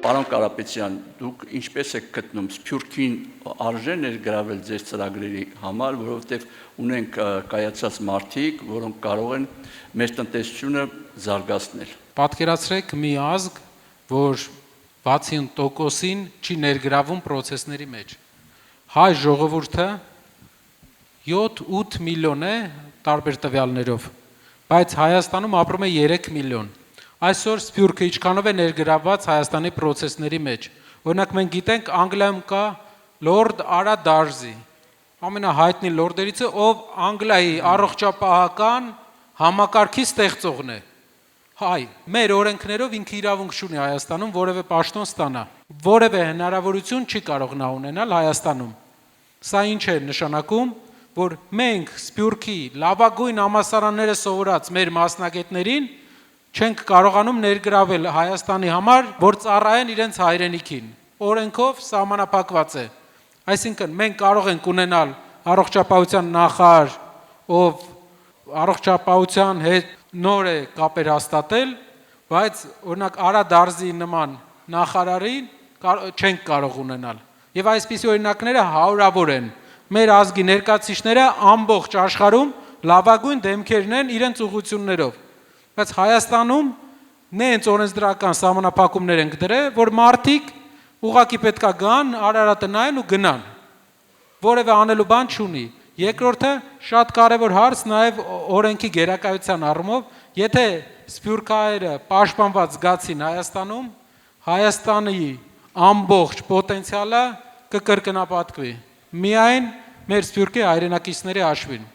Պարոն Կարապետյան, դուք ինչպես եք գտնում Սփյուռքին արժե ներգրավել ձեր ծրագրերի համար, որովհետև ունենք կայացած մարդիկ, որոնք կարող են մեր տնտեսությունը զարգացնել։ Պատկերացրեք մի ազգ, որ 60%-ին չի ներգրավում process-ների մեջ։ Հայ ժողովուրդը 7-8 միլիոն է տարբեր տվյալներով, բայց Հայաստանում ապրում է 3 միլիոն։ Այսօր Սփյուռքը ինչքանով է ներգրավված Հայաստանի process-ների մեջ։ Օրինակ մենք գիտենք Անգլիայում կա Լորդ Արա Դարզի, ամենահայտնի լորդերից է, ով Անգլիայի առողջապահական համակարգի ստեղծողն է։ Հայ, մեր օրենքներով ինքը իրավունք չունի Հայաստանում որևէ պաշտոն ստանա։ Որևէ հնարավորություն չի կարող նա ունենալ Հայաստանում։ Սա ինչ է նշանակում, որ մենք Սփյուռքի լավագույն համալսարանները սովորած մեր մասնագետներին չենք կարողանում ներգրավել Հայաստանի համար, որ ծառայեն իրենց հայրենիքին։ Օրենքով սահմանափակված է։ Այսինքն մենք կարող ենք ունենալ առողջապահության նախարար, ով առողջապահության հետ նոր է կապեր հաստատել, բայց օրինակ Արա Դարզի նման նախարարին չենք կարող ունենալ։ Եվ այսպիսի օրինակները հարյուրավոր են։ Մեր ազգի ներկայացուցիչները ամբողջ աշխարհում լավագույն դեմքերն են իրենց ուղղություններով։ Բայց Հայաստանում նենց օրենսդրական սահմանափակումներ ենք դրել, որ մարդիկ ուղղակի պետքա գան, Արարատը նայեն ու գնան։ Որևէ անելու բան չունի։ Երկրորդը շատ կարևոր հարց նաև օրենքի գերակայության առումով, եթե սփյուռքահայերը պաշտպանված զգացին Հայաստանում, Հայաստանի ամբողջ պոտենցիալը կկրկնապատկվի։ Միայն մեր սփյուռքի հայրենակիցների հաշվին։